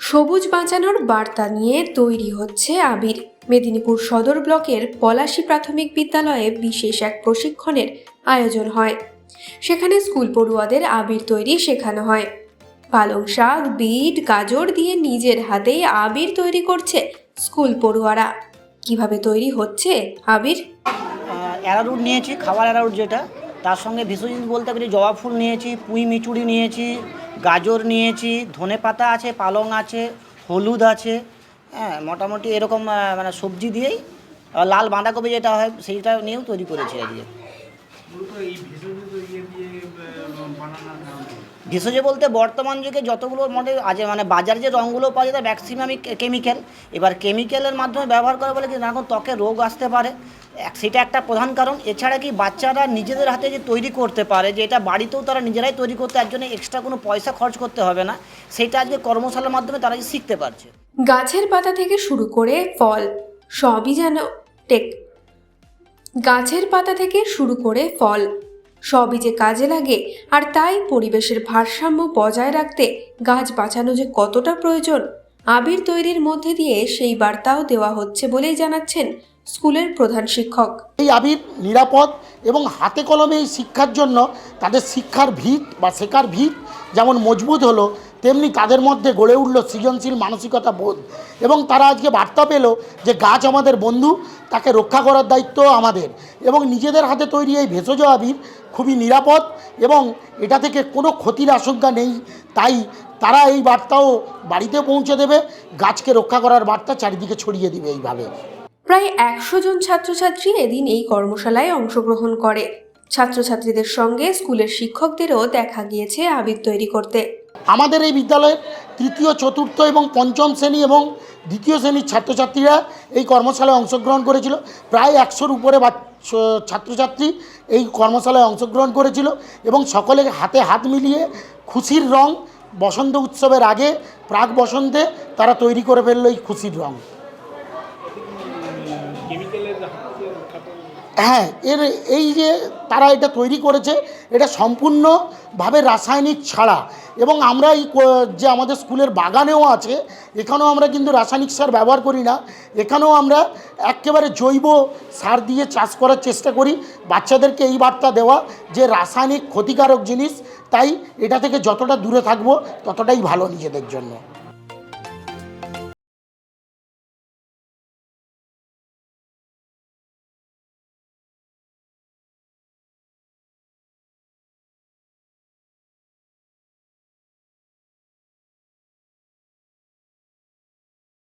সবুজ বাঁচানোর বার্তা নিয়ে তৈরি হচ্ছে আবির। মেদিনীপুর সদর ব্লকের পলাশী প্রাথমিক বিদ্যালয়ে বিশেষ এক প্রশিক্ষণের আয়োজন হয়। সেখানে স্কুল পড়ুয়াদের আবির তৈরি শেখানো হয়। পালং শাক, বিট, গাজর দিয়ে নিজের হাতেই আবির তৈরি করছে স্কুল পড়ুয়ারা। কিভাবে তৈরি হচ্ছে আবির? অ্যারারুট নিয়েছি, খাবার অ্যারারুট যেটা, তার সঙ্গে ভেষজ জিনিস বলতে পারি জবা ফুল নিয়েছি, পুঁই মিচুড়ি নিয়েছি, গাজর নিয়েছি, ধনে পাতা আছে, পালং আছে, হলুদ আছে। হ্যাঁ, মোটামুটি এরকম মানে সবজি দিয়েই লাল বাঁধাকপি যেটা হয় সেইটা নিয়েও তৈরি করেছি আজকে। ভেষজ বলতে বর্তমান যুগে যতগুলো মডেল আছে মানে বাজারে যে রঙগুলো পাওয়া যায় ম্যাক্সিমামই কেমিক্যাল। এবার কেমিক্যালের মাধ্যমে ব্যবহার করা বলে কি না, এখন ত্বকে রোগ আসতে পারে, সেটা একটা প্রধান কারণ। এছাড়া কি বাচ্চারা নিজেদের হাতে যে তৈরি করতে পারে, যে এটা বাড়িতেও তারা নিজেরাই তৈরি করতে, তার জন্য এক্সট্রা কোনো পয়সা খরচ করতে হবে না, সেটা আজকে কর্মশালার মাধ্যমে তারা শিখতে পারছে। গাছের পাতা থেকে শুরু করে ফল সবই যেন গাছের পাতা থেকে শুরু করে ফল সবই যে কাজে লাগে, আর তাই পরিবেশের ভারসাম্য বজায় রাখতে গাছ বাঁচানো যে কতটা প্রয়োজন, আবির তৈরির মধ্যে দিয়ে সেই বার্তাও দেওয়া হচ্ছে বলেই জানাচ্ছেন স্কুলের প্রধান শিক্ষক। এই আবির নিরাপদ এবং হাতে কলমে এই শিক্ষার জন্য তাদের শিক্ষার ভিত বা শেখার ভিত যেমন মজবুত হলো, তেমনি তাদের মধ্যে গড়ে উঠল সৃজনশীল মানসিকতা বোধ। এবং তারা আজকে বার্তা পেল যে গাছ আমাদের বন্ধু, তাকে রক্ষা করার দায়িত্ব আমাদের। এবং নিজেদের হাতে তৈরি এই ভেষজ আবির খুবই নিরাপদ এবং এটা থেকে কোনো ক্ষতির আশঙ্কা নেই। তাই তারা এই বার্তাও বাড়িতে পৌঁছে দেবে, গাছকে রক্ষা করার বার্তা চারিদিকে ছড়িয়ে দেবে এইভাবে। প্রায় 100 জন ছাত্রছাত্রী এদিন এই কর্মশালায় অংশগ্রহণ করে। ছাত্রছাত্রীদের সঙ্গে স্কুলের শিক্ষকদেরও দেখা গিয়েছে আবির তৈরি করতে। আমাদের এই বিদ্যালয়ের তৃতীয়, চতুর্থ এবং পঞ্চম শ্রেণী এবং দ্বিতীয় শ্রেণীর ছাত্রছাত্রীরা এই কর্মশালায় অংশগ্রহণ করেছিল। প্রায় 100-র উপরে ছাত্রছাত্রী এই কর্মশালায় অংশগ্রহণ করেছিল এবং সকলে হাতে হাত মিলিয়ে খুশির রং, বসন্ত উৎসবের আগে প্রাক বসন্তে তারা তৈরি করে ফেললো এই খুশির রং। হ্যাঁ, এই যে তারা এটা তৈরি করেছে, এটা সম্পূর্ণভাবে রাসায়নিক ছাড়া। এবং আমরা এই যে আমাদের স্কুলের বাগানেও আছে, এখানেও আমরা কিন্তু রাসায়নিক সার ব্যবহার করি না। এখানেও আমরা একেবারে জৈব সার দিয়ে চাষ করার চেষ্টা করি। বাচ্চাদেরকে এই বার্তা দেওয়া যে রাসায়নিক ক্ষতিকারক জিনিস, তাই এটা থেকে যতটা দূরে থাকবো ততটাই ভালো নিজেদের জন্য।